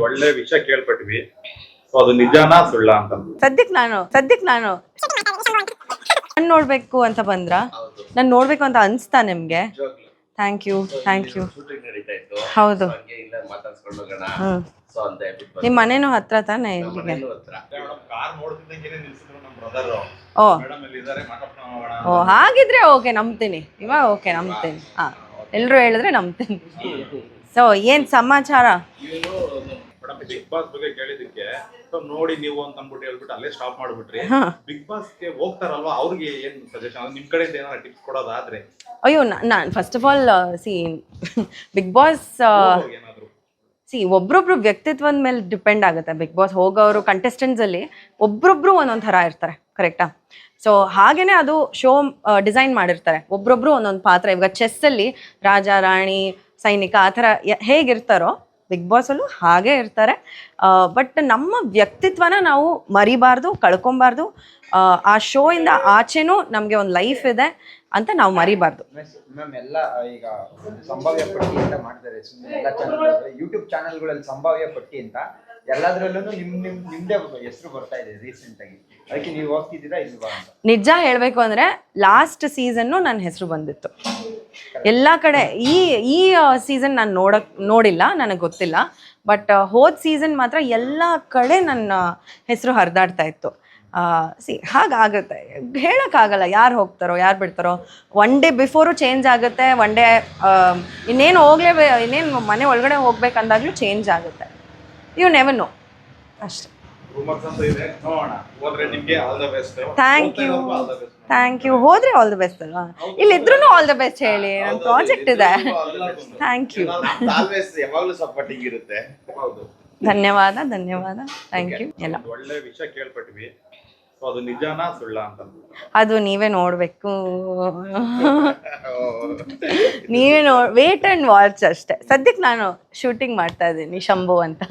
ಒಳ್ಳೆ ವಿಷಯ ಕೇಳ್ಪಟ್ವಿ. ಸೊ ಅದು ನಿಜಾನಾ ಸುಳ್ಳ ಅಂತ ಸದ್ಯಕ್ಕೆ ನಾನು ನಾನು ನೋಡ್ಬೇಕು ಅಂತ ಬಂದ್ರ ನಾನು ನೋಡ್ಬೇಕು ಅಂತ ಅನ್ಸ್ತಾ ನಿಮ್ಗೆ? Thank you. ಹೌದು. ನಿಮ್ಮ ಮನೇನು ಹತ್ರ ತಾನೆ ಇಲ್ಲಿಗೆ? ಓ ಹಾಗಿದ್ರೆ ಓಕೆ ನಂಬ್ತೀನಿ. ಇವಾಗ ಓಕೆ ನಂಬ್ತೀನಿ. ಹಾ, ಎಲ್ರು ಹೇಳಿದ್ರೆ ನಂಬ್ತೀನಿ. ಸೊ ಏನ್ ಸಮಾಚಾರ? ಬಿಗ್ ಬಾಸ್ ಬಗ್ಗೆ ಕೇಳಿದಕ್ಕೆ ನೋಡಿ ನೀವು ಅಂತ ಅಂದ್ಬಿಟ್ಟು ಹೇಳ್ಬಿಟ್ಟು ಅಲ್ಲೇ ಸ್ಟಾಪ್ ಮಾಡ್ಬಿಟ್ರಿ. ಬಿಗ್ ಬಾಸ್ ಗೆ ಹೋಗ್ತಾರಲ್ವಾ, ಅವ್ರಿಗೆ ಏನ್ ಸಜೆಷನ್, ನಿಮ್ ಕಡೆಯಿಂದ ಏನಾದ್ರು ಟಿಪ್ಸ್ ಕೊಡೋದಾದ್ರೆ? ಅಯ್ಯೋ, ನಾನು first of all Bigg Boss ಒಬ್ರೊಬ್ರು ವ್ಯಕ್ತಿತ್ವದ ಮೇಲೆ ಡಿಪೆಂಡ್ ಆಗುತ್ತೆ. ಬಿಗ್ ಬಾಸ್ ಹೋಗೋರು ಕಂಟೆಸ್ಟೆಂಟ್ಸ್ ಅಲ್ಲಿ ಒಬ್ರೊಬ್ರು ಒಂದೊಂದ್ ಥರ ಇರ್ತಾರೆ, ಕರೆಕ್ಟಾ? ಸೊ ಹಾಗೇನೆ ಅದು ಶೋ ಡಿಸೈನ್ ಮಾಡಿರ್ತಾರೆ. ಒಬ್ರೊಬ್ರು ಒಂದೊಂದು ಪಾತ್ರ. ಇವಾಗ ಚೆಸ್ ಅಲ್ಲಿ ರಾಜ, ರಾಣಿ, ಸೈನಿಕ ಆ ಥರ ಹೇಗಿರ್ತಾರೋ ಬಿಗ್ ಬಾಸ್ ಅಲ್ಲೂ ಹಾಗೆ ಇರ್ತಾರೆ. ಬಟ್ ನಮ್ಮ ವ್ಯಕ್ತಿತ್ವನ ನಾವು ಮರಿಬಾರ್ದು, ಕಳ್ಕೊಬಾರ್ದು. ಆ ಶೋ ಇಂದ ಆಚೆನೂ ನಮ್ಗೆ ಒಂದು ಲೈಫ್ ಇದೆ ಅಂತ ನಾವು ಮರಿಬಾರ್ದು. ಮ್ಯಾಮ್ ಎಲ್ಲ ಈಗ ಸಂಭಾವ್ಯ ಪಟ್ಟಿ ಅಂತ ಮಾಡ್ತಾರೆ, ಎಲ್ಲ ಚಾನಲ್, ಯೂಟ್ಯೂಬ್ ಚಾನಲ್ಗಳಲ್ಲಿ ಸಂಭಾವ್ಯ ಪಟ್ಟಿ ಅಂತ ಎಲ್ಲದ್ರಲ್ಲೂ ನಿಮ್ದೇ ಹೆಸರು ಬರ್ತಾ ಇದೆ ರೀಸೆಂಟ್ ಆಗಿ. ಅದಕ್ಕೆ ನೀವು ಹೋಗ್ತಿದ್ದೀರಾ ಇಲ್ವಾ ಅಂತ? ನಿಜ ಹೇಳ್ಬೇಕು ಅಂದ್ರೆ ಲಾಸ್ಟ್ ಸೀಸನ್ನು ನನ್ನ ಹೆಸರು ಬಂದಿತ್ತು ಎಲ್ಲ ಕಡೆ. ಈ ಸೀಸನ್ ನಾನು ನೋಡಿಲ್ಲ, ನನಗೆ ಗೊತ್ತಿಲ್ಲ. ಬಟ್ ಹೋದ ಸೀಸನ್ ಮಾತ್ರ ಎಲ್ಲ ಕಡೆ ನನ್ನ ಹೆಸರು ಹರಿದಾಡ್ತಾ ಇತ್ತು. ಹಾಗಾಗುತ್ತೆ, ಹೇಳೋಕ್ಕಾಗಲ್ಲ ಯಾರು ಹೋಗ್ತಾರೋ ಯಾರು ಬಿಡ್ತಾರೋ. ಒನ್ ಡೇ ಬಿಫೋರು ಚೇಂಜ್ ಆಗುತ್ತೆ, ಒನ್ ಡೇ ಇನ್ನೇನು ಇನ್ನೇನು ಮನೆ ಒಳಗಡೆ ಹೋಗ್ಬೇಕಂದಾಗ್ಲೂ ಚೇಂಜ್ ಆಗುತ್ತೆ. ಯು ನೆವರ್ ನೋ ಅಷ್ಟೆ. Thank you. ಹೋದ್ರೆ ಆಲ್ ದ ಬೆಸ್ಟ್ ಅಲ್ವಾ? ಇಲ್ಲಿದ್ರು ಆಲ್ ದ ಬೆಸ್ಟ್ ಹೇಳಿ, ನನ್ನ ಪ್ರಾಜೆಕ್ಟ್ ಇದೆ. Thank you. ಧನ್ಯವಾದ. Thank you. ಎಲ್ಲ ಒಳ್ಳೆ ವಿಷಯ ಕೇಳ್ಪಟ್ವಿ. ಅದು ನಿಜಾನಾ ಸುಳ್ಳ ಅಂತ ಅದು ನೀವೇ ನೋಡ್ಬೇಕು. ನೀವೇ ವೇಟ್ ಅಂಡ್ ವಾಚ್ ಅಷ್ಟೇ. ಸದ್ಯಕ್ಕೆ ನಾನು ಶೂಟಿಂಗ್ ಮಾಡ್ತಾ ಇದ್ದೀನಿ ಶಂಭು ಅಂತ.